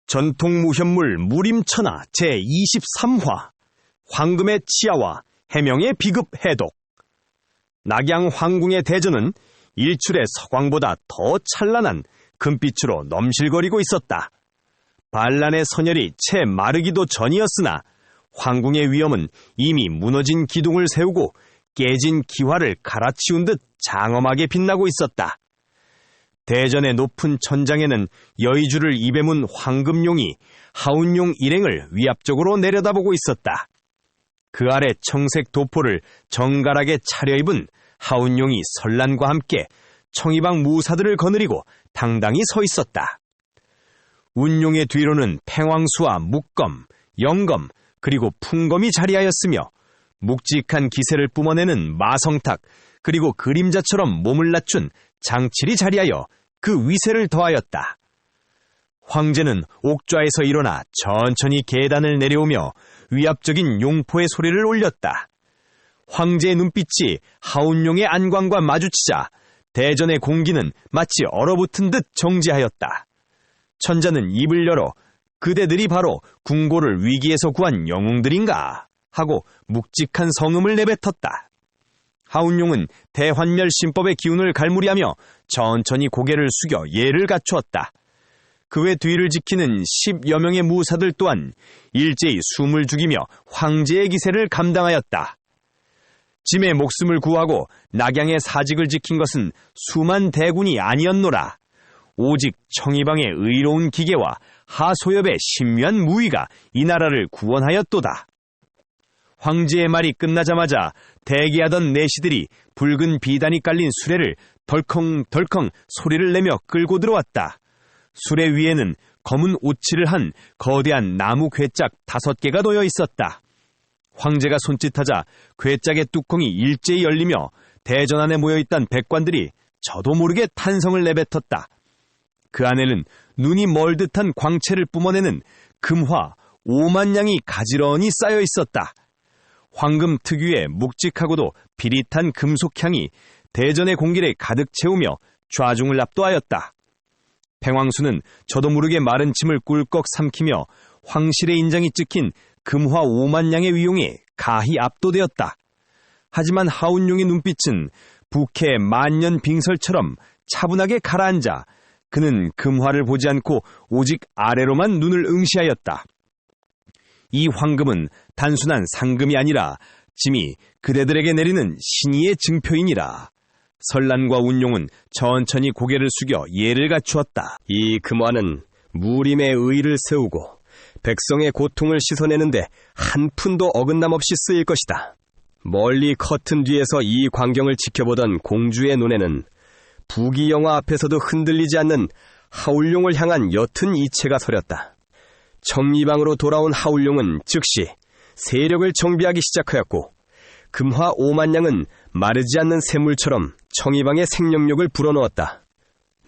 전통 무현물 무림천하 제23화 황금의 치아와 해명의 비급 해독. 낙양 황궁의 대전은 일출의 서광보다 더 찬란한 금빛으로 넘실거리고 있었다. 반란의 선열이 채 마르기도 전이었으나 황궁의 위엄은 이미 무너진 기둥을 세우고 깨진 기화를 갈아치운 듯 장엄하게 빛나고 있었다. 대전의 높은 천장에는 여의주를 입에 문 황금용이 하운용 일행을 위압적으로 내려다보고 있었다. 그 아래 청색 도포를 정갈하게 차려입은 하운용이 설란과 함께 청이방 무사들을 거느리고 당당히 서 있었다. 운용의 뒤로는 팽왕수와 묵검, 영검, 그리고 풍검이 자리하였으며 묵직한 기세를 뿜어내는 마성탁, 그리고 그림자처럼 몸을 낮춘 장칠이 자리하여 그 위세를 더하였다. 황제는 옥좌에서 일어나 천천히 계단을 내려오며 위압적인 용포의 소리를 올렸다. 황제의 눈빛이 하운용의 안광과 마주치자 대전의 공기는 마치 얼어붙은 듯 정지하였다. 천자는 입을 열어 그대들이 바로 궁고를 위기에서 구한 영웅들인가 하고 묵직한 성음을 내뱉었다. 하운용은 대환멸신법의 기운을 갈무리하며 천천히 고개를 숙여 예를 갖추었다. 그의 뒤를 지키는 10여 명의 무사들 또한 일제히 숨을 죽이며 황제의 기세를 감당하였다. 짐의 목숨을 구하고 낙양의 사직을 지킨 것은 수만 대군이 아니었노라. 오직 청이방의 의로운 기계와 하소엽의 신묘한 무위가 이 나라를 구원하였도다. 황제의 말이 끝나자마자 대기하던 내시들이 붉은 비단이 깔린 수레를 덜컹덜컹 소리를 내며 끌고 들어왔다. 수레 위에는 검은 오치를 한 거대한 나무 괴짝 5개가 놓여 있었다. 황제가 손짓하자 괴짝의 뚜껑이 일제히 열리며 대전 안에 모여있던 백관들이 저도 모르게 탄성을 내뱉었다. 그 안에는 눈이 멀 듯한 광채를 뿜어내는 금화 5만 양이 가지런히 쌓여 있었다. 황금 특유의 묵직하고도 비릿한 금속향이 대전의 공기를 가득 채우며 좌중을 압도하였다. 팽왕수는 저도 모르게 마른 침을 꿀꺽 삼키며 황실의 인장이 찍힌 금화 5만 양의 위용에 가히 압도되었다. 하지만 하운용의 눈빛은 북해 만년 빙설처럼 차분하게 가라앉아 그는 금화를 보지 않고 오직 아래로만 눈을 응시하였다. 이 황금은 단순한 상금이 아니라 짐이 그대들에게 내리는 신의의 증표이니라. 설란과 운용은 천천히 고개를 숙여 예를 갖추었다. 이 금화는 무림의 의를 세우고 백성의 고통을 씻어내는데 한 푼도 어긋남 없이 쓰일 것이다. 멀리 커튼 뒤에서 이 광경을 지켜보던 공주의 눈에는 부귀영화 앞에서도 흔들리지 않는 하울용을 향한 옅은 이체가 서렸다. 청리방으로 돌아온 하울용은 즉시 세력을 정비하기 시작하였고 금화 5만 양은 마르지 않는 샘물처럼 청이방의 생명력을 불어넣었다.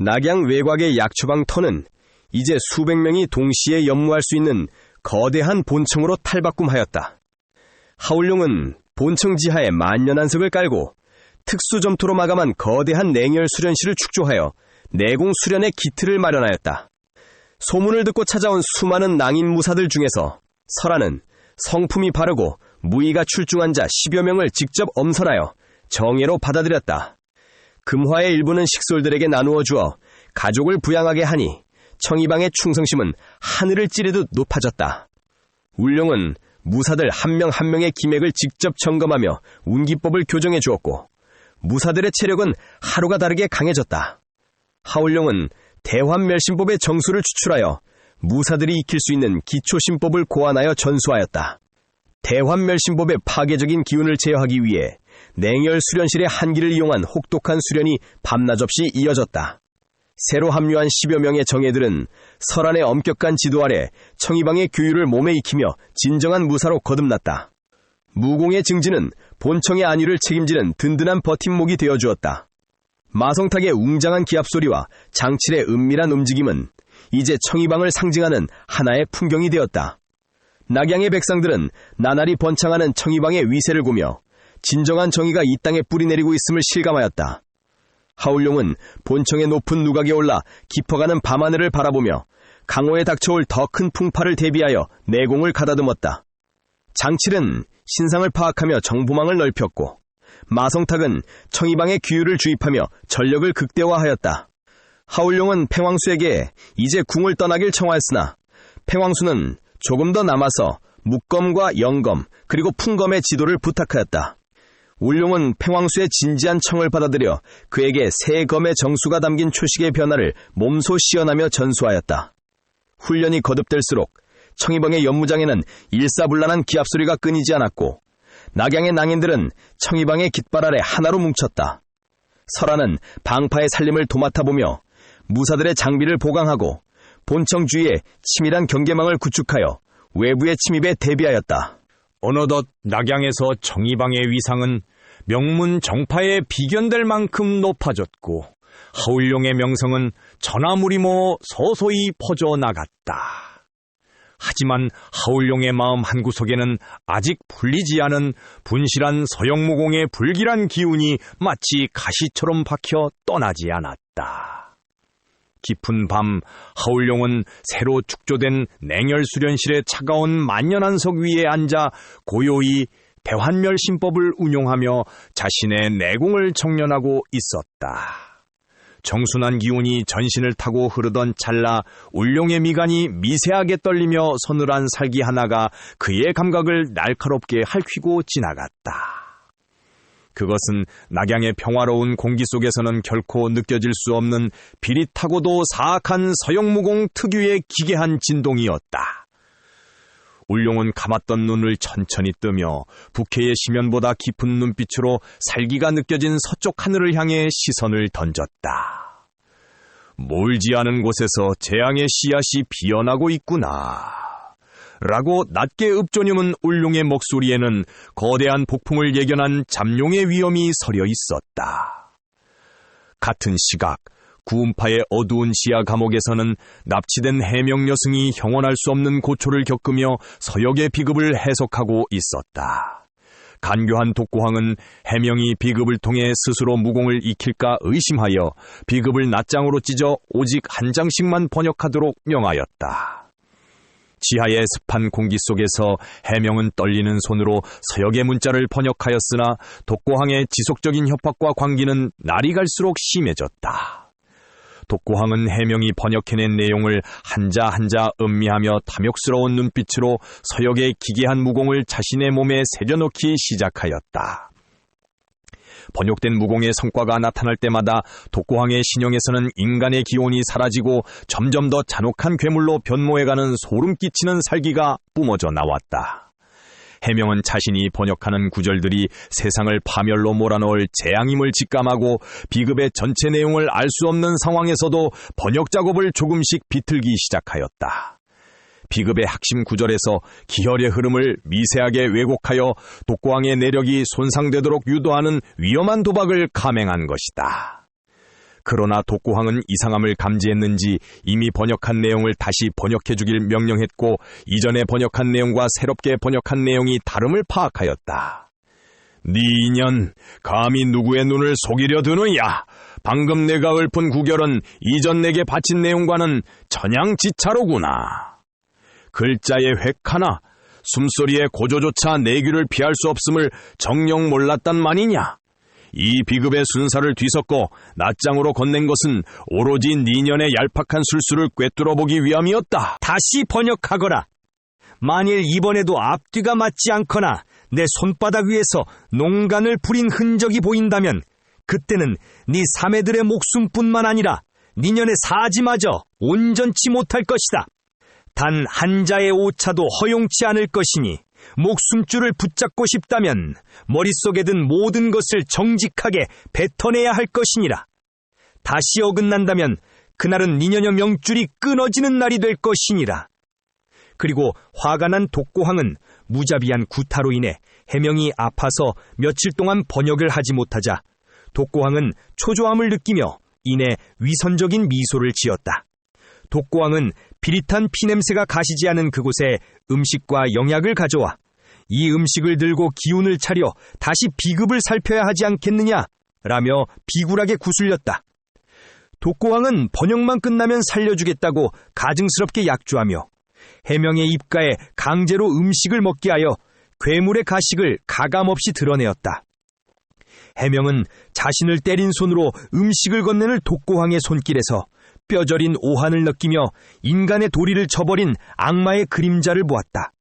낙양 외곽의 약초방 터는 이제 수백 명이 동시에 연무할 수 있는 거대한 본청으로 탈바꿈하였다. 하울용은 본청 지하에 만년안석을 깔고 특수점토로 마감한 거대한 냉열 수련실을 축조하여 내공 수련의 기틀을 마련하였다. 소문을 듣고 찾아온 수많은 낭인 무사들 중에서 설하는 성품이 바르고 무의가 출중한 자 10여 명을 직접 엄선하여 정예로 받아들였다. 금화의 일부는 식솔들에게 나누어 주어 가족을 부양하게 하니 청이방의 충성심은 하늘을 찌르듯 높아졌다. 울룡은 무사들 한 명 한 명의 기맥을 직접 점검하며 운기법을 교정해 주었고 무사들의 체력은 하루가 다르게 강해졌다. 하울룡은 대환멸신법의 정수를 추출하여 무사들이 익힐 수 있는 기초신법을 고안하여 전수하였다. 대환멸신법의 파괴적인 기운을 제어하기 위해 냉열 수련실의 한기를 이용한 혹독한 수련이 밤낮 없이 이어졌다. 새로 합류한 10여 명의 정예들은 설안의 엄격한 지도 아래 청이방의 교율을 몸에 익히며 진정한 무사로 거듭났다. 무공의 증진은 본청의 안위를 책임지는 든든한 버팀목이 되어주었다. 마성탁의 웅장한 기합소리와 장칠의 은밀한 움직임은 이제 청이방을 상징하는 하나의 풍경이 되었다. 낙양의 백성들은 나날이 번창하는 청이방의 위세를 보며 진정한 정의가 이 땅에 뿌리내리고 있음을 실감하였다. 하울룡은 본청의 높은 누각에 올라 깊어가는 밤하늘을 바라보며 강호에 닥쳐올 더 큰 풍파를 대비하여 내공을 가다듬었다. 장칠은 신상을 파악하며 정보망을 넓혔고, 마성탁은 청이방의 규율을 주입하며 전력을 극대화하였다. 하울룡은 팽왕수에게 이제 궁을 떠나길 청하였으나 팽왕수는 조금 더 남아서 묵검과 영검 그리고 풍검의 지도를 부탁하였다. 울룡은 팽왕수의 진지한 청을 받아들여 그에게 새 검의 정수가 담긴 초식의 변화를 몸소 시연하며 전수하였다. 훈련이 거듭될수록 청이방의 연무장에는 일사불란한 기합소리가 끊이지 않았고, 낙양의 낭인들은 청이방의 깃발 아래 하나로 뭉쳤다. 설하는 방파의 살림을 도맡아보며 무사들의 장비를 보강하고 본청 주위에 치밀한 경계망을 구축하여 외부의 침입에 대비하였다. 어느덧 낙양에서 청이방의 위상은 명문 정파에 비견될 만큼 높아졌고, 하울룡의 명성은 전하무리모 서서히 퍼져나갔다. 하지만 하울룡의 마음 한구석에는 아직 풀리지 않은 분실한 서영무공의 불길한 기운이 마치 가시처럼 박혀 떠나지 않았다. 깊은 밤 하울룡은 새로 축조된 냉혈수련실의 차가운 만년한석 위에 앉아 고요히 대환멸심법을 운용하며 자신의 내공을 정련하고 있었다. 정순한 기운이 전신을 타고 흐르던 찰나 울룡의 미간이 미세하게 떨리며 서늘한 살기 하나가 그의 감각을 날카롭게 핥히고 지나갔다. 그것은 낙양의 평화로운 공기 속에서는 결코 느껴질 수 없는 비릿하고도 사악한 서영무공 특유의 기괴한 진동이었다. 울룡은 감았던 눈을 천천히 뜨며 북해의 심연보다 깊은 눈빛으로 살기가 느껴진 서쪽 하늘을 향해 시선을 던졌다. 멀지 않은 곳에서 재앙의 씨앗이 피어나고 있구나. 라고 낮게 읍조님은 울룡의 목소리에는 거대한 폭풍을 예견한 잠룡의 위험이 서려 있었다. 같은 시각 구운파의 어두운 지하 감옥에서는 납치된 해명 여승이 형언할 수 없는 고초를 겪으며 서역의 비급을 해석하고 있었다. 간교한 독고황은 해명이 비급을 통해 스스로 무공을 익힐까 의심하여 비급을 낱장으로 찢어 오직 한 장씩만 번역하도록 명하였다. 지하의 습한 공기 속에서 해명은 떨리는 손으로 서역의 문자를 번역하였으나 독고황의 지속적인 협박과 광기는 날이 갈수록 심해졌다. 독고황은 해명이 번역해낸 내용을 한자 한자 음미하며 탐욕스러운 눈빛으로 서역의 기괴한 무공을 자신의 몸에 새겨넣기 시작하였다. 번역된 무공의 성과가 나타날 때마다 독고황의 신형에서는 인간의 기온이 사라지고 점점 더 잔혹한 괴물로 변모해가는 소름 끼치는 살기가 뿜어져 나왔다. 해명은 자신이 번역하는 구절들이 세상을 파멸로 몰아넣을 재앙임을 직감하고 비급의 전체 내용을 알 수 없는 상황에서도 번역 작업을 조금씩 비틀기 시작하였다. 비급의 핵심 구절에서 기혈의 흐름을 미세하게 왜곡하여 독고황의 내력이 손상되도록 유도하는 위험한 도박을 감행한 것이다. 그러나 독고황은 이상함을 감지했는지 이미 번역한 내용을 다시 번역해주길 명령했고, 이전에 번역한 내용과 새롭게 번역한 내용이 다름을 파악하였다. 네 인연, 감히 누구의 눈을 속이려 드느냐? 방금 내가 읊은 구결은 이전 내게 바친 내용과는 천양지차로구나. 글자의 획 하나, 숨소리의 고조조차 내 귀를 피할 수 없음을 정녕 몰랐단 말이냐? 이 비급의 순사를 뒤섞고 낱장으로 건넨 것은 오로지 니년의 얄팍한 술수를 꿰뚫어보기 위함이었다. 다시 번역하거라. 만일 이번에도 앞뒤가 맞지 않거나 내 손바닥 위에서 농간을 부린 흔적이 보인다면 그때는 네 사매들의 목숨뿐만 아니라 니년의 사지마저 온전치 못할 것이다. 단 한자의 오차도 허용치 않을 것이니 목숨줄을 붙잡고 싶다면 머릿속에 든 모든 것을 정직하게 뱉어내야 할 것이니라. 다시 어긋난다면 그날은 니년의 명줄이 끊어지는 날이 될 것이니라. 그리고 화가 난 독고황은 무자비한 구타로 인해 해명이 아파서 며칠 동안 번역을 하지 못하자 독고황은 초조함을 느끼며 이내 위선적인 미소를 지었다. 독고황은 비릿한 피냄새가 가시지 않은 그곳에 음식과 영약을 가져와 이 음식을 들고 기운을 차려 다시 비급을 살펴야 하지 않겠느냐 라며 비굴하게 구슬렸다. 독고왕은 번역만 끝나면 살려주겠다고 가증스럽게 약조하며 해명의 입가에 강제로 음식을 먹게 하여 괴물의 가식을 가감없이 드러내었다. 해명은 자신을 때린 손으로 음식을 건네는 독고왕의 손길에서 뼈저린 오한을 느끼며 인간의 도리를 저버린 악마의 그림자를 보았다.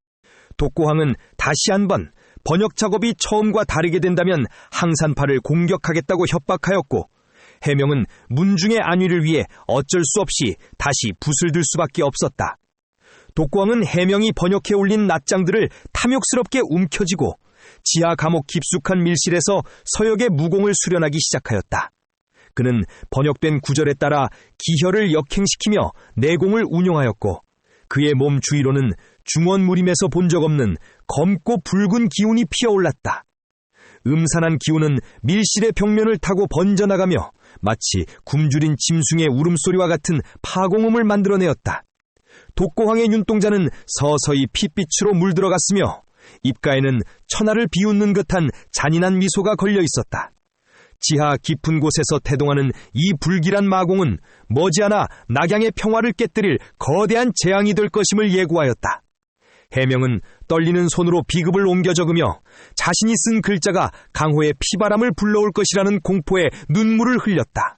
독고왕은 다시 한번 번역 작업이 처음과 다르게 된다면 항산파를 공격하겠다고 협박하였고, 해명은 문중의 안위를 위해 어쩔 수 없이 다시 붓을 들 수밖에 없었다. 독고왕은 해명이 번역해 올린 낱장들을 탐욕스럽게 움켜쥐고 지하 감옥 깊숙한 밀실에서 서역의 무공을 수련하기 시작하였다. 그는 번역된 구절에 따라 기혈을 역행시키며 내공을 운용하였고, 그의 몸 주위로는 중원무림에서 본 적 없는 검고 붉은 기운이 피어올랐다. 음산한 기운은 밀실의 벽면을 타고 번져나가며 마치 굶주린 짐승의 울음소리와 같은 파공음을 만들어내었다. 독고왕의 눈동자는 서서히 핏빛으로 물들어갔으며 입가에는 천하를 비웃는 듯한 잔인한 미소가 걸려 있었다. 지하 깊은 곳에서 태동하는 이 불길한 마공은 머지않아 낙양의 평화를 깨뜨릴 거대한 재앙이 될 것임을 예고하였다. 해명은 떨리는 손으로 비급을 옮겨 적으며 자신이 쓴 글자가 강호의 피바람을 불러올 것이라는 공포에 눈물을 흘렸다.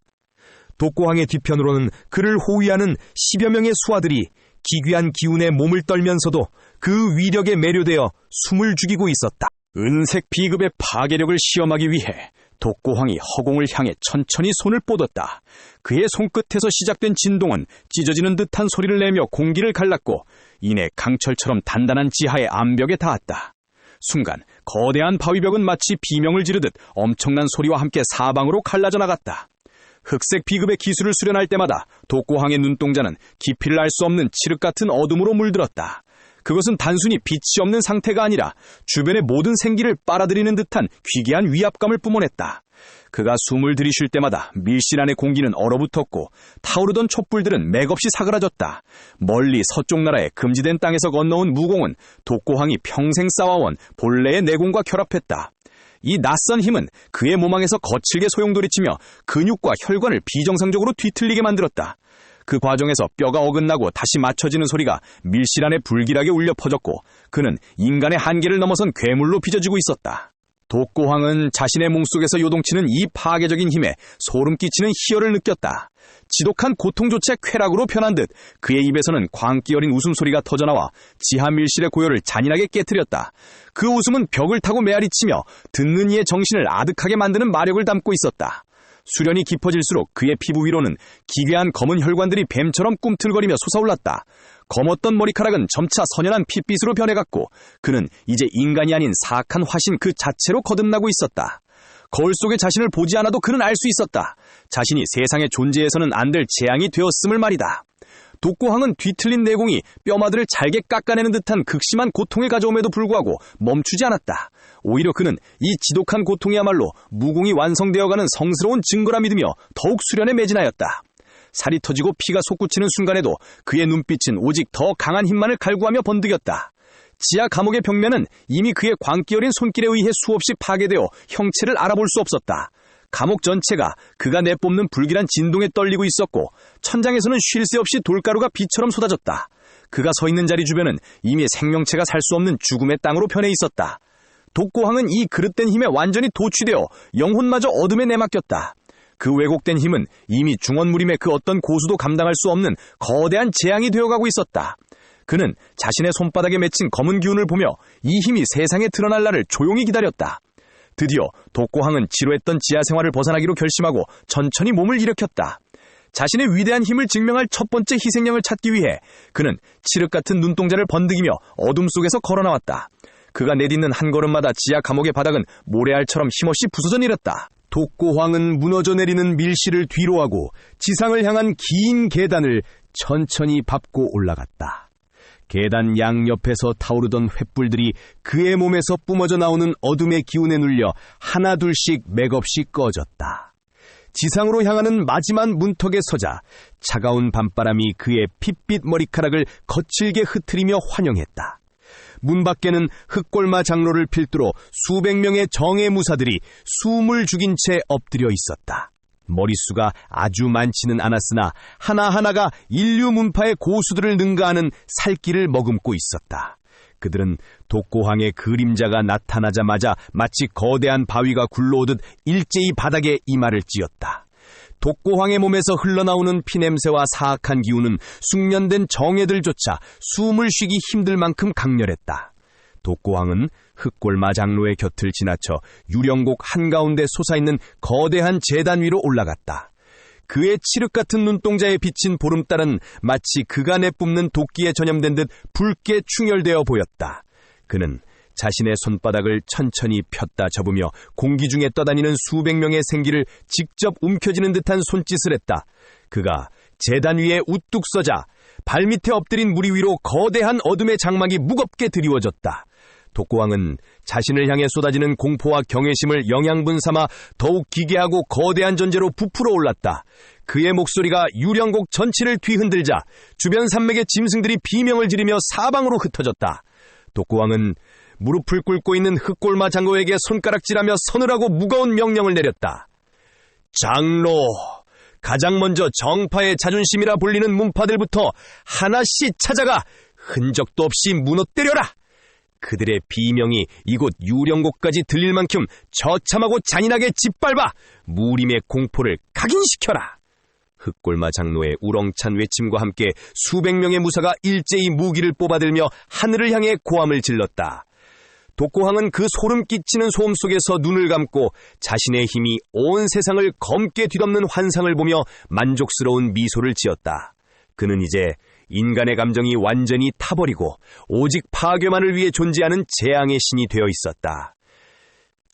독고왕의 뒤편으로는 그를 호위하는 10여 명의 수하들이 기괴한 기운에 몸을 떨면서도 그 위력에 매료되어 숨을 죽이고 있었다. 은색 비급의 파괴력을 시험하기 위해 독고왕이 허공을 향해 천천히 손을 뻗었다. 그의 손끝에서 시작된 진동은 찢어지는 듯한 소리를 내며 공기를 갈랐고 이내 강철처럼 단단한 지하의 암벽에 닿았다. 순간 거대한 바위벽은 마치 비명을 지르듯 엄청난 소리와 함께 사방으로 갈라져 나갔다. 흑색 비급의 기술을 수련할 때마다 독고왕의 눈동자는 깊이를 알 수 없는 칠흑 같은 어둠으로 물들었다. 그것은 단순히 빛이 없는 상태가 아니라 주변의 모든 생기를 빨아들이는 듯한 귀괴한 위압감을 뿜어냈다. 그가 숨을 들이쉴 때마다 밀실 안의 공기는 얼어붙었고 타오르던 촛불들은 맥없이 사그라졌다. 멀리 서쪽 나라의 금지된 땅에서 건너온 무공은 독고왕이 평생 쌓아온 본래의 내공과 결합했다. 이 낯선 힘은 그의 몸앙에서 거칠게 소용돌이치며 근육과 혈관을 비정상적으로 뒤틀리게 만들었다. 그 과정에서 뼈가 어긋나고 다시 맞춰지는 소리가 밀실 안에 불길하게 울려 퍼졌고 그는 인간의 한계를 넘어선 괴물로 빚어지고 있었다. 독고왕은 자신의 몸속에서 요동치는 이 파괴적인 힘에 소름 끼치는 희열을 느꼈다. 지독한 고통조차 쾌락으로 변한 듯 그의 입에서는 광기 어린 웃음소리가 터져나와 지하 밀실의 고요를 잔인하게 깨트렸다. 그 웃음은 벽을 타고 메아리치며 듣는 이의 정신을 아득하게 만드는 마력을 담고 있었다. 수련이 깊어질수록 그의 피부 위로는 기괴한 검은 혈관들이 뱀처럼 꿈틀거리며 솟아올랐다. 검었던 머리카락은 점차 선연한 핏빛으로 변해갔고 그는 이제 인간이 아닌 사악한 화신 그 자체로 거듭나고 있었다. 거울 속에 자신을 보지 않아도 그는 알 수 있었다. 자신이 세상에 존재해서는 안 될 재앙이 되었음을 말이다. 독고왕은 뒤틀린 내공이 뼈마들을 잘게 깎아내는 듯한 극심한 고통을 가져옴에도 불구하고 멈추지 않았다. 오히려 그는 이 지독한 고통이야말로 무공이 완성되어가는 성스러운 증거라 믿으며 더욱 수련에 매진하였다. 살이 터지고 피가 솟구치는 순간에도 그의 눈빛은 오직 더 강한 힘만을 갈구하며 번득였다. 지하 감옥의 벽면은 이미 그의 광기 어린 손길에 의해 수없이 파괴되어 형체를 알아볼 수 없었다. 감옥 전체가 그가 내뿜는 불길한 진동에 떨리고 있었고 천장에서는 쉴 새 없이 돌가루가 비처럼 쏟아졌다. 그가 서 있는 자리 주변은 이미 생명체가 살 수 없는 죽음의 땅으로 변해 있었다. 독고왕은 이 그릇된 힘에 완전히 도취되어 영혼마저 어둠에 내맡겼다. 그 왜곡된 힘은 이미 중원무림의 그 어떤 고수도 감당할 수 없는 거대한 재앙이 되어가고 있었다. 그는 자신의 손바닥에 맺힌 검은 기운을 보며 이 힘이 세상에 드러날 날을 조용히 기다렸다. 드디어 독고왕은 지루했던 지하 생활을 벗어나기로 결심하고 천천히 몸을 일으켰다. 자신의 위대한 힘을 증명할 첫 번째 희생양을 찾기 위해 그는 칠흑 같은 눈동자를 번득이며 어둠 속에서 걸어나왔다. 그가 내딛는 한 걸음마다 지하 감옥의 바닥은 모래알처럼 힘없이 부서져 내렸다. 독고왕은 무너져 내리는 밀실을 뒤로하고 지상을 향한 긴 계단을 천천히 밟고 올라갔다. 계단 양옆에서 타오르던 횃불들이 그의 몸에서 뿜어져 나오는 어둠의 기운에 눌려 하나둘씩 맥없이 꺼졌다. 지상으로 향하는 마지막 문턱에 서자 차가운 밤바람이 그의 핏빛 머리카락을 거칠게 흐트리며 환영했다. 문 밖에는 흑골마 장로를 필두로 수백 명의 정예 무사들이 숨을 죽인 채 엎드려 있었다. 머릿수가 아주 많지는 않았으나 하나하나가 인류 문파의 고수들을 능가하는 살기를 머금고 있었다. 그들은 독고황의 그림자가 나타나자마자 마치 거대한 바위가 굴러오듯 일제히 바닥에 이마를 찧었다. 독고황의 몸에서 흘러나오는 피냄새와 사악한 기운은 숙련된 정예들조차 숨을 쉬기 힘들 만큼 강렬했다. 독고황은 흑골마 장로의 곁을 지나쳐 유령곡 한가운데 솟아있는 거대한 제단 위로 올라갔다. 그의 칠흑 같은 눈동자에 비친 보름달은 마치 그가 내뿜는 도끼에 전염된 듯 붉게 충혈되어 보였다. 그는 자신의 손바닥을 천천히 폈다 접으며 공기 중에 떠다니는 수백 명의 생기를 직접 움켜쥐는 듯한 손짓을 했다. 그가 제단 위에 우뚝 서자 발밑에 엎드린 무리 위로 거대한 어둠의 장막이 무겁게 드리워졌다. 독고왕은 자신을 향해 쏟아지는 공포와 경외심을 영양분 삼아 더욱 기괴하고 거대한 존재로 부풀어 올랐다. 그의 목소리가 유령곡 전체를 뒤흔들자 주변 산맥의 짐승들이 비명을 지르며 사방으로 흩어졌다. 독고왕은 무릎을 꿇고 있는 흑골마 장로에게 손가락질하며 서늘하고 무거운 명령을 내렸다. 장로, 가장 먼저 정파의 자존심이라 불리는 문파들부터 하나씩 찾아가 흔적도 없이 무너뜨려라. 그들의 비명이 이곳 유령곡까지 들릴 만큼 처참하고 잔인하게 짓밟아 무림의 공포를 각인시켜라. 흑골마 장로의 우렁찬 외침과 함께 수백 명의 무사가 일제히 무기를 뽑아들며 하늘을 향해 고함을 질렀다. 독고황은 그 소름 끼치는 소음 속에서 눈을 감고 자신의 힘이 온 세상을 검게 뒤덮는 환상을 보며 만족스러운 미소를 지었다. 그는 이제 인간의 감정이 완전히 타버리고 오직 파괴만을 위해 존재하는 재앙의 신이 되어 있었다.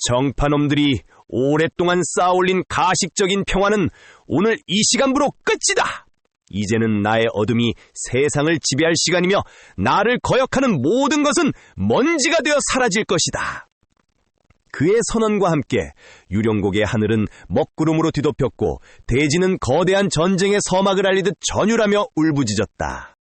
정파놈들이 오랫동안 쌓아올린 가식적인 평화는 오늘 이 시간부로 끝이다. 이제는 나의 어둠이 세상을 지배할 시간이며 나를 거역하는 모든 것은 먼지가 되어 사라질 것이다. 그의 선언과 함께 유령곡의 하늘은 먹구름으로 뒤덮였고 대지는 거대한 전쟁의 서막을 알리듯 전율하며 울부짖었다.